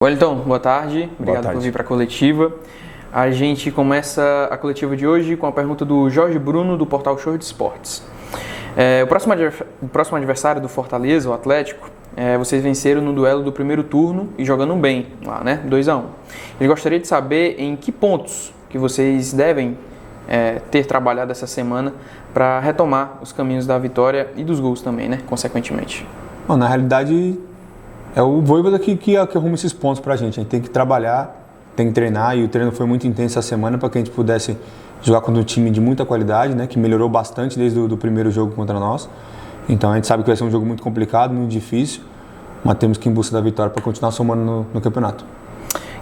Wellington, boa tarde. Obrigado por vir para a coletiva. A gente começa a coletiva de hoje com a pergunta do Jorge Bruno, do portal Show de Esportes. O próximo adversário do Fortaleza, o Atlético, vocês venceram no duelo do primeiro turno e jogando bem lá, né? 2-1. Eu gostaria de saber em que pontos que vocês devem ter trabalhado essa semana para retomar os caminhos da vitória e dos gols também, né? Consequentemente. Bom, na realidade, é o Vojvoda que arruma esses pontos pra gente. A gente tem que trabalhar, tem que treinar, e o treino foi muito intenso essa semana para que a gente pudesse jogar contra um time de muita qualidade, né, que melhorou bastante desde o primeiro jogo contra nós. Então a gente sabe que vai ser um jogo muito complicado, muito difícil, mas temos que ir em busca da vitória para continuar somando no campeonato.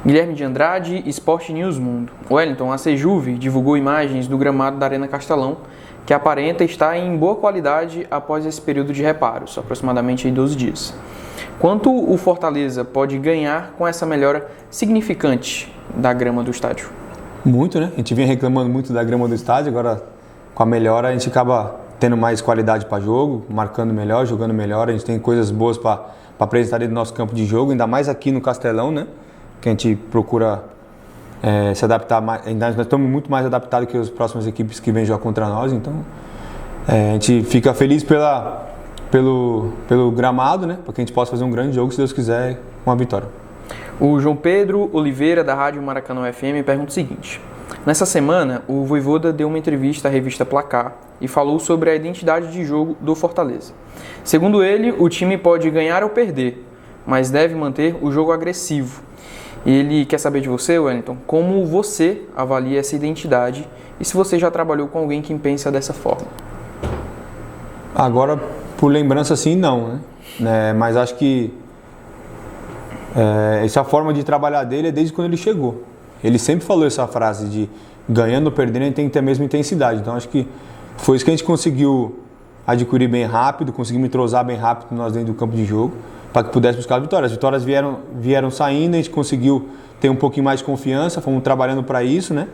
Guilherme de Andrade, Esporte News Mundo. Wellington, a Sejuve divulgou imagens do gramado da Arena Castelão, que aparenta estar em boa qualidade após esse período de reparos, aproximadamente 12 dias. Quanto o Fortaleza pode ganhar com essa melhora significante da grama do estádio? Muito, né? A gente vinha reclamando muito da grama do estádio, agora com a melhora a gente acaba tendo mais qualidade para jogo, marcando melhor, jogando melhor. A gente tem coisas boas para apresentar dentro do nosso campo de jogo, ainda mais aqui no Castelão, né? Que a gente procura se adaptar mais. Nós estamos muito mais adaptados que as próximas equipes que vêm jogar contra nós, então a gente fica feliz pelo gramado, né? Para que a gente possa fazer um grande jogo, se Deus quiser, com a vitória. O João Pedro Oliveira, da Rádio Maracanã FM, pergunta o seguinte: nessa semana, o Vojvoda deu uma entrevista à revista Placar e falou sobre a identidade de jogo do Fortaleza. Segundo ele, o time pode ganhar ou perder, mas deve manter o jogo agressivo. Ele quer saber de você, Wellington, como você avalia essa identidade e se você já trabalhou com alguém que pensa dessa forma. Agora, por lembrança, sim, não, né? Mas acho que essa forma de trabalhar dele é desde quando ele chegou. Ele sempre falou essa frase de ganhando ou perdendo, a gente tem que ter a mesma intensidade. Então acho que foi isso que a gente conseguiu adquirir bem rápido, conseguimos entrosar bem rápido nós dentro do campo de jogo, para que pudesse buscar a vitória. As vitórias vieram saindo, a gente conseguiu ter um pouquinho mais de confiança, fomos trabalhando para isso, né?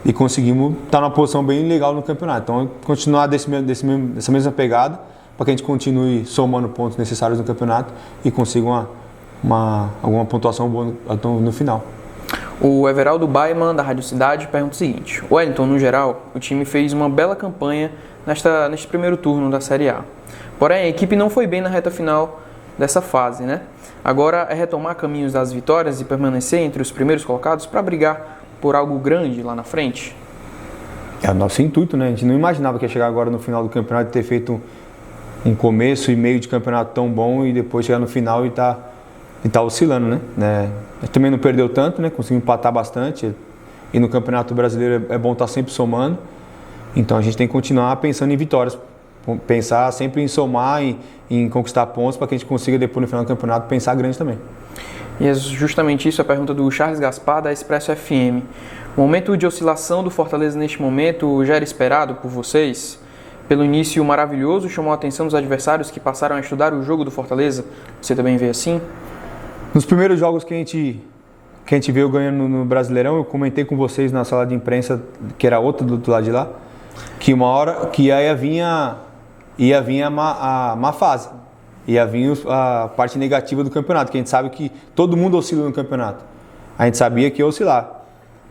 E conseguimos estar numa posição bem legal no campeonato. Então continuar dessa mesma pegada, para que a gente continue somando pontos necessários no campeonato e consiga alguma pontuação boa no final. O Everaldo Baiman, da Rádio Cidade, pergunta o seguinte: Wellington, no geral, o time fez uma bela campanha neste primeiro turno da Série A. Porém, a equipe não foi bem na reta final dessa fase, né? Agora é retomar caminhos das vitórias e permanecer entre os primeiros colocados para brigar por algo grande lá na frente? É o nosso intuito, né? A gente não imaginava que ia chegar agora no final do campeonato e ter feito um começo e meio de campeonato tão bom e depois chegar no final e tá oscilando, né? A gente também não perdeu tanto, né? Conseguimos empatar bastante e no Campeonato Brasileiro é bom estar sempre somando. Então a gente tem que continuar pensando em vitórias, pensar sempre em somar, em conquistar pontos para que a gente consiga depois no final do campeonato pensar grande também. E é justamente isso a pergunta do Charles Gaspar, da Expresso FM. O momento de oscilação do Fortaleza neste momento já era esperado por vocês? Pelo início maravilhoso, chamou a atenção dos adversários que passaram a estudar o jogo do Fortaleza? Você também vê assim? Nos primeiros jogos que a gente veio ganhando no Brasileirão, eu comentei com vocês na sala de imprensa, que era outra do lado de lá, que uma hora que ia vir a má fase, ia vir a parte negativa do campeonato, que a gente sabe que todo mundo oscila no campeonato. A gente sabia que ia oscilar.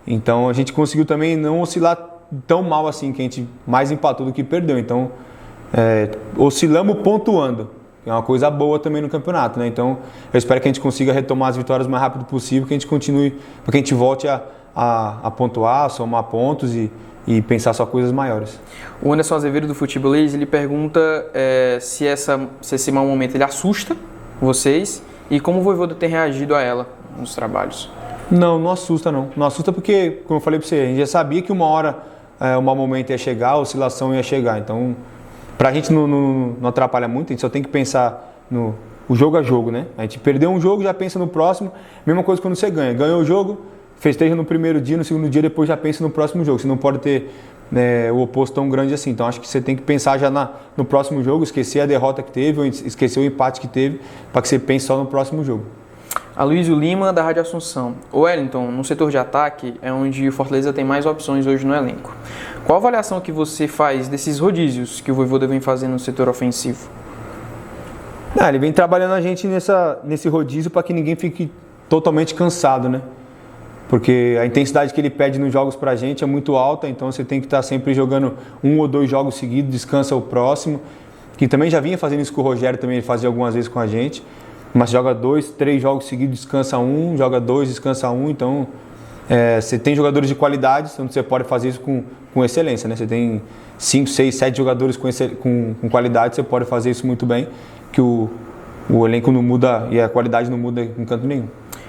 Então a gente conseguiu também não oscilar tão mal assim, que a gente mais empatou do que perdeu. Então oscilamos pontuando, que é uma coisa boa também no campeonato, né? Então eu espero que a gente consiga retomar as vitórias o mais rápido possível, que a gente continue, para que a gente volte a pontuar, a somar pontos e pensar só coisas maiores. O Anderson Azevedo, do Futebolês, ele pergunta se esse mau momento ele assusta vocês e como o Vojvoda tem reagido a ela nos trabalhos. Não assusta não. Não assusta porque, como eu falei para você, a gente já sabia que uma hora o mau momento ia chegar, a oscilação ia chegar. Então, pra gente não atrapalha muito, a gente só tem que pensar o jogo a jogo, né? A gente perdeu um jogo, já pensa no próximo. Mesma coisa quando você ganha. Ganhou o jogo, festeja no primeiro dia, no segundo dia, depois já pensa no próximo jogo. Você não pode ter o oposto tão grande assim. Então acho que você tem que pensar já no próximo jogo, esquecer a derrota que teve, ou esquecer o empate que teve, para que você pense só no próximo jogo. Aloysio Lima, da Rádio Assunção. O Wellington, no setor de ataque, é onde o Fortaleza tem mais opções hoje no elenco. Qual a avaliação que você faz desses rodízios que o Vojvoda vem fazendo no setor ofensivo? Ele vem trabalhando a gente nesse rodízio para que ninguém fique totalmente cansado, né? Porque a intensidade que ele pede nos jogos pra gente é muito alta, então você tem que estar sempre jogando 1 ou 2 jogos seguidos, descansa o próximo, que também já vinha fazendo isso com o Rogério, também ele fazia algumas vezes com a gente, mas joga 2, 3 jogos seguidos, descansa 1, joga 2, descansa 1, então você tem jogadores de qualidade, então você pode fazer isso com excelência, né? Você tem 5, 6, 7 jogadores com qualidade, você pode fazer isso muito bem, que o elenco não muda e a qualidade não muda em canto nenhum.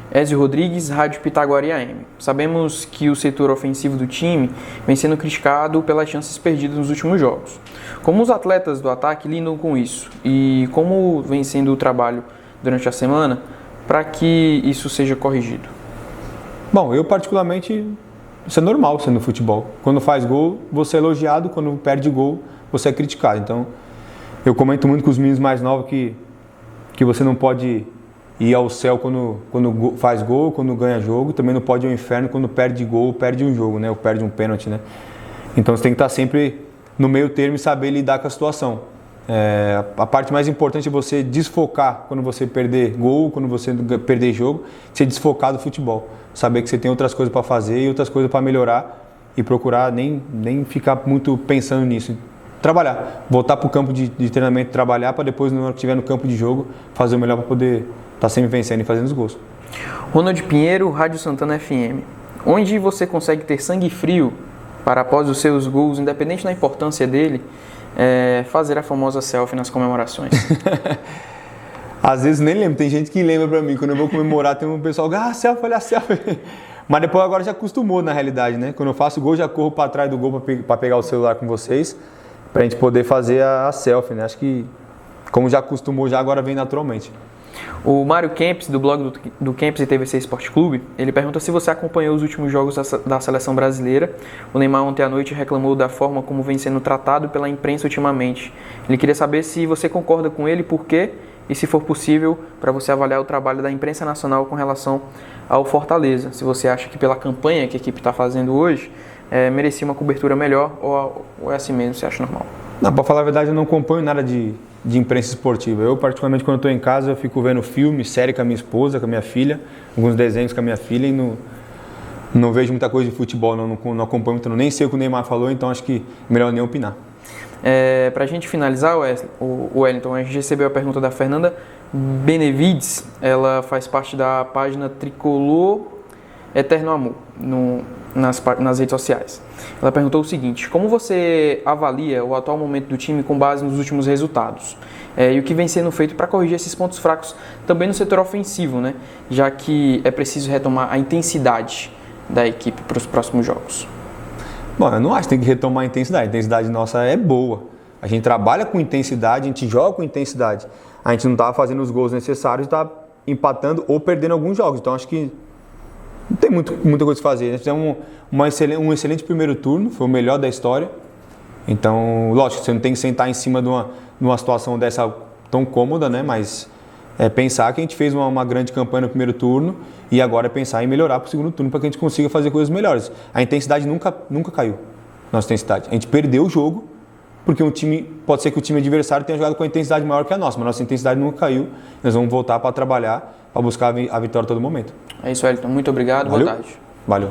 Ézio Rodrigues, Rádio Pitaguari AM. Sabemos que o setor ofensivo do time vem sendo criticado pelas chances perdidas nos últimos jogos. Como os atletas do ataque lidam com isso? E como vem sendo o trabalho durante a semana para que isso seja corrigido? Bom, eu particularmente, isso é normal sendo futebol. Quando faz gol, você é elogiado, quando perde gol, você é criticado. Então, eu comento muito com os meninos mais novos que você não pode ir ao céu quando faz gol, quando ganha jogo, também não pode ir ao inferno quando perde gol, perde um jogo, né? Ou perde um pênalti, né? Então você tem que estar sempre no meio termo e saber lidar com a situação. A parte mais importante é você desfocar quando você perder gol, quando você perder jogo, você desfocar do futebol. Saber que você tem outras coisas para fazer e outras coisas para melhorar e procurar nem ficar muito pensando nisso. Trabalhar, voltar para o campo de treinamento, trabalhar para depois, na hora que estiver no campo de jogo, fazer o melhor para poder estar sempre vencendo e fazendo os gols. Ronald Pinheiro, Rádio Santana FM. Onde você consegue ter sangue frio para, após os seus gols, independente da importância dele, fazer a famosa selfie nas comemorações? Às vezes nem lembro, tem gente que lembra pra mim, quando eu vou comemorar tem um pessoal, selfie, olha a selfie. Mas depois agora já acostumou na realidade, né? Quando eu faço gol, já corro para trás do gol para pegar o celular com vocês, pra gente poder fazer a selfie, né? Acho que como já acostumou, já agora vem naturalmente. O Mário Kempis, do blog do Kempis e TVC Esporte Clube, ele pergunta se você acompanhou os últimos jogos da seleção brasileira. O Neymar ontem à noite reclamou da forma como vem sendo tratado pela imprensa ultimamente. Ele queria saber se você concorda com ele, por quê, e se for possível, para você avaliar o trabalho da imprensa nacional com relação ao Fortaleza. Se você acha que pela campanha que a equipe está fazendo hoje, merecia uma cobertura melhor ou é assim mesmo, você acha normal? Não, para falar a verdade, eu não acompanho nada de imprensa esportiva. Eu, particularmente, quando estou em casa, eu fico vendo filme, série com a minha esposa, com a minha filha, alguns desenhos com a minha filha e não vejo muita coisa de futebol, não acompanho muito, nem sei o que o Neymar falou, então acho que é melhor nem opinar. Para a gente finalizar, o Wellington, a gente recebeu a pergunta da Fernanda Benevides, ela faz parte da página Tricolor Eterno Amor, nas redes sociais. Ela perguntou o seguinte: como você avalia o atual momento do time com base nos últimos resultados? E o que vem sendo feito para corrigir esses pontos fracos também no setor ofensivo, né? Já que é preciso retomar a intensidade da equipe para os próximos jogos. Bom, eu não acho que tem que retomar a intensidade nossa é boa. A gente trabalha com intensidade, a gente joga com intensidade. A gente não está fazendo os gols necessários, está empatando ou perdendo alguns jogos. Então acho que não tem muita coisa a fazer. Nós fizemos um excelente primeiro turno, foi o melhor da história. Então, lógico, você não tem que sentar em cima de uma situação dessa tão cômoda, né? Mas pensar que a gente fez uma grande campanha no primeiro turno e agora é pensar em melhorar para o segundo turno para que a gente consiga fazer coisas melhores. A intensidade nunca caiu, nossa intensidade. A gente perdeu o jogo porque pode ser que o time adversário tenha jogado com a intensidade maior que a nossa, mas a nossa intensidade nunca caiu. Nós vamos voltar para trabalhar, para buscar a vitória a todo momento. É isso, Wellington. Muito obrigado. Valeu. Boa tarde.